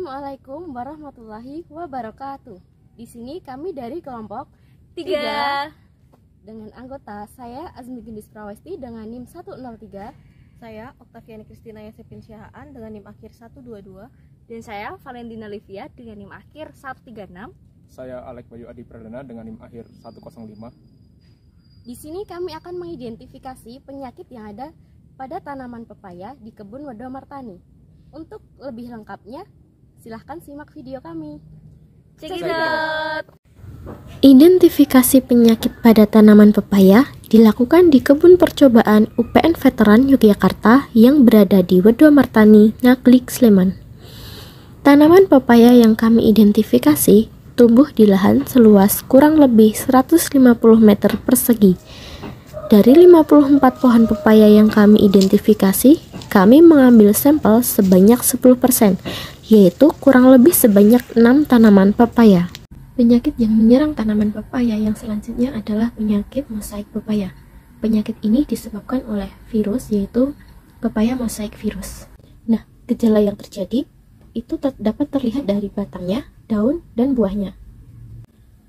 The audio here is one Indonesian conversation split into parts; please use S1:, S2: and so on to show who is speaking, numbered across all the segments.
S1: Assalamualaikum warahmatullahi wabarakatuh. Di sini kami dari kelompok
S2: 3
S1: dengan anggota saya Azmi Gendis Prawesti dengan NIM 103,
S2: saya Oktaviani Kristina Yasepin Syahaan dengan NIM akhir 122,
S3: dan saya Valentina Livia dengan NIM akhir 136.
S4: Saya Alek Bayu Adi Pradana dengan NIM akhir 105.
S1: Di sini kami akan mengidentifikasi penyakit yang ada pada tanaman pepaya di kebun Wedo Martani. Untuk lebih lengkapnya, silahkan simak video kami.
S3: Check it out!
S5: Identifikasi penyakit pada tanaman pepaya dilakukan di kebun percobaan UPN Veteran Yogyakarta yang berada di Wedo Martani, Ngaglik, Sleman. Tanaman pepaya yang kami identifikasi tumbuh di lahan seluas kurang lebih 150 meter persegi. Dari 54 pohon pepaya yang kami identifikasi, kami mengambil sampel sebanyak 10%, yaitu kurang lebih sebanyak 6 tanaman pepaya. Penyakit yang menyerang tanaman pepaya yang selanjutnya adalah penyakit mosaik pepaya. Penyakit ini disebabkan oleh virus, yaitu pepaya mosaik virus. Nah, gejala yang terjadi itu dapat terlihat dari batangnya, daun, dan buahnya.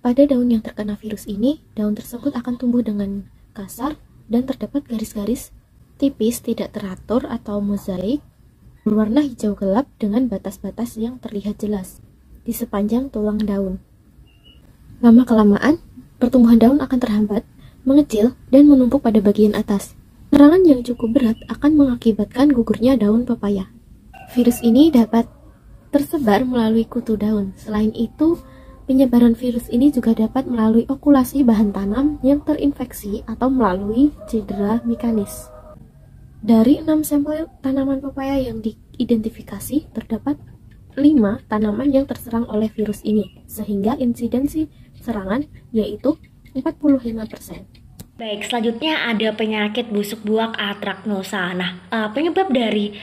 S5: Pada daun yang terkena virus ini, daun tersebut akan tumbuh dengan kasar dan terdapat garis-garis tipis tidak teratur atau mozaik berwarna hijau gelap dengan batas-batas yang terlihat jelas di sepanjang tulang daun. Lama-kelamaan, pertumbuhan daun akan terhambat, mengecil, dan menumpuk pada bagian atas. Serangan yang cukup berat akan mengakibatkan gugurnya daun pepaya. Virus ini dapat tersebar melalui kutu daun. Selain itu, penyebaran virus ini juga dapat melalui okulasi bahan tanam yang terinfeksi atau melalui cedera mekanis. Dari 6 sampel tanaman pepaya yang diidentifikasi, terdapat 5 tanaman yang terserang oleh virus ini, sehingga insidensi serangan yaitu 45%.
S3: Baik, selanjutnya ada penyakit busuk buah Anthracnosa. Nah, penyebab dari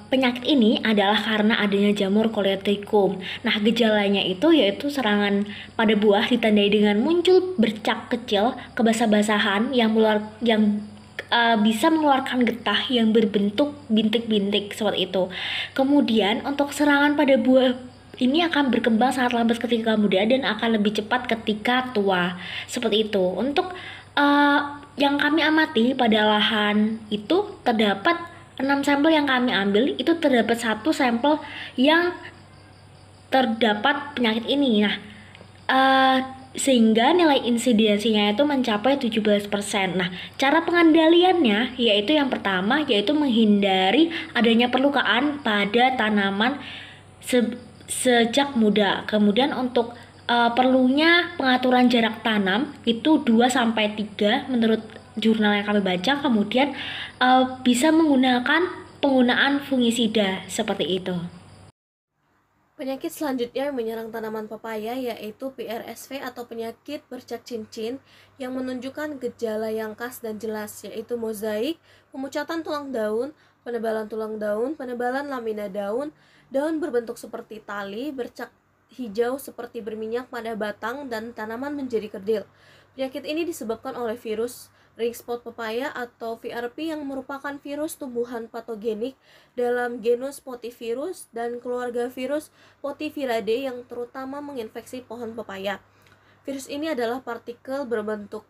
S3: penyakit ini adalah karena adanya jamur Colletotrichum. Nah, gejalanya itu yaitu serangan pada buah ditandai dengan muncul bercak kecil, kebasah-basahan yang bisa mengeluarkan getah yang berbentuk bintik-bintik seperti itu. Kemudian untuk serangan pada buah ini akan berkembang sangat lambat ketika muda dan akan lebih cepat ketika tua. Seperti itu. Untuk yang kami amati pada lahan itu terdapat 6 sampel yang kami ambil, itu terdapat 1 sampel yang terdapat penyakit ini. Nah, sehingga nilai insidensinya itu mencapai 17%. Nah, cara pengendaliannya yaitu yang pertama yaitu menghindari adanya perlukaan pada tanaman sejak muda. Kemudian untuk perlunya pengaturan jarak tanam itu 2-3 menurut jurnal yang kami baca. Kemudian bisa menggunakan penggunaan fungisida seperti itu.
S2: penyakit selanjutnya yang menyerang tanaman pepaya yaitu PRSV atau penyakit bercak cincin yang menunjukkan gejala yang khas dan jelas, yaitu mozaik, pemucatan tulang daun, penebalan tulang daun, penebalan lamina daun, daun berbentuk seperti tali, bercak hijau seperti berminyak pada batang, dan tanaman menjadi kerdil. Penyakit ini disebabkan oleh virus ring spot pepaya atau VRP yang merupakan virus tumbuhan patogenik dalam genus Potivirus dan keluarga virus Potiviridae yang terutama menginfeksi pohon pepaya. Virus ini adalah partikel berbentuk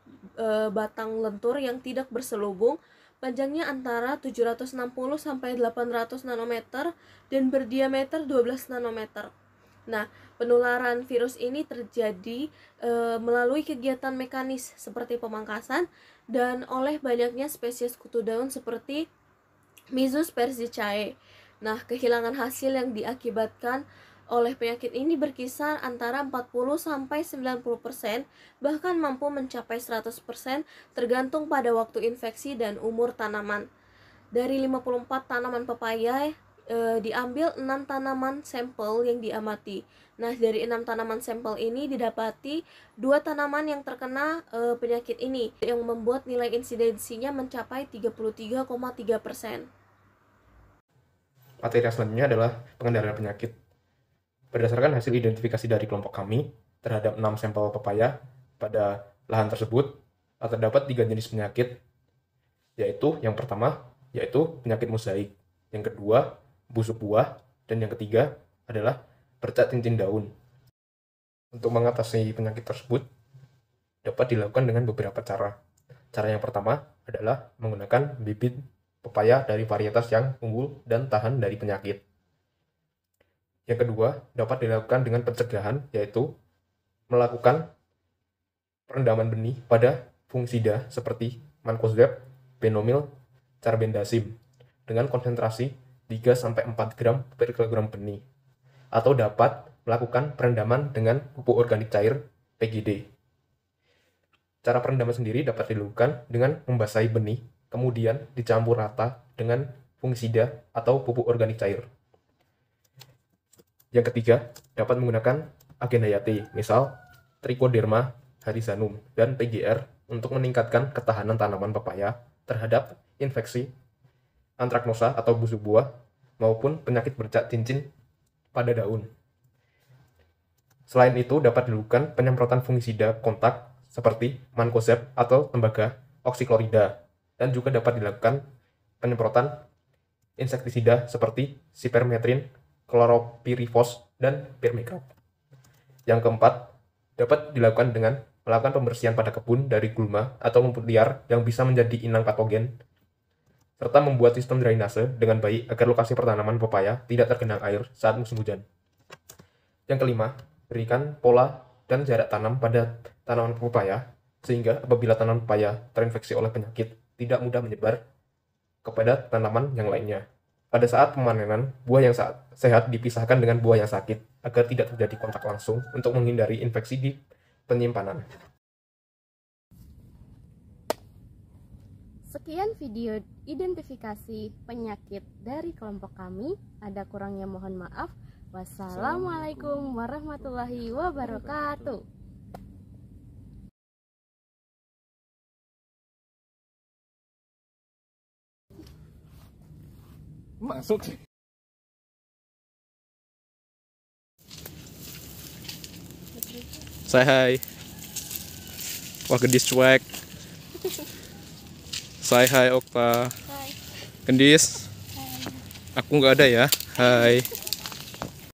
S2: batang lentur yang tidak berselubung, panjangnya antara 760 sampai 800 nanometer dan berdiameter 12 nanometer. Nah, penularan virus ini terjadi melalui kegiatan mekanis seperti pemangkasan dan oleh banyaknya spesies kutu daun seperti Myzus perzicae. Nah, kehilangan hasil yang diakibatkan oleh penyakit ini berkisar antara 40-90%, bahkan mampu mencapai 100% tergantung pada waktu infeksi dan umur tanaman. Dari 54 tanaman pepaya diambil 6 tanaman sampel yang diamati. Nah, dari 6 tanaman sampel ini didapati 2 tanaman yang terkena penyakit ini yang membuat nilai insidensinya mencapai 33,3%.
S4: Materi selanjutnya adalah pengendalian penyakit. Berdasarkan hasil identifikasi dari kelompok kami terhadap 6 sampel pepaya pada lahan tersebut, terdapat 3 jenis penyakit, yaitu yang pertama yaitu penyakit mosaik, yang kedua busuk buah, dan yang ketiga adalah bercak cincin daun. Untuk mengatasi penyakit tersebut dapat dilakukan dengan beberapa cara. Cara yang pertama adalah menggunakan bibit pepaya dari varietas yang unggul dan tahan dari penyakit. Yang kedua, dapat dilakukan dengan pencegahan, yaitu melakukan perendaman benih pada fungisida seperti mancozeb, benomil, carbendazim dengan konsentrasi 3-4 gram per kilogram benih, atau dapat melakukan perendaman dengan pupuk organik cair PGD. Cara perendaman sendiri dapat dilakukan dengan membasahi benih, kemudian dicampur rata dengan fungisida atau pupuk organik cair. Yang ketiga, dapat menggunakan agen hayati, misal Trichoderma harrison dan PGR untuk meningkatkan ketahanan tanaman pepaya terhadap infeksi antraknosa atau busuk buah maupun penyakit bercak cincin pada daun. Selain itu, dapat dilakukan penyemprotan fungisida kontak seperti mancozeb atau tembaga oksiklorida, dan juga dapat dilakukan penyemprotan insektisida seperti sipermetrin, chloropyrifos, dan pirmicap. Yang keempat, dapat dilakukan dengan melakukan pembersihan pada kebun dari gulma atau rumput liar yang bisa menjadi inang patogen, serta membuat sistem drainase dengan baik agar lokasi pertanaman pepaya tidak tergenang air saat musim hujan. Yang kelima, berikan pola dan jarak tanam pada tanaman pepaya sehingga apabila tanaman pepaya terinfeksi oleh penyakit tidak mudah menyebar kepada tanaman yang lainnya. Pada saat pemanenan, buah yang sehat dipisahkan dengan buah yang sakit agar tidak terjadi kontak langsung untuk menghindari infeksi di penyimpanan.
S1: Sekian video identifikasi penyakit dari kelompok kami. Ada kurangnya mohon maaf. Wassalamualaikum warahmatullahi wabarakatuh.
S6: Masuk sih. Say hi. Wah, Gendis cuek. Say hi Okta.
S1: Hai.
S6: Gendis. Aku nggak ada ya. Hai.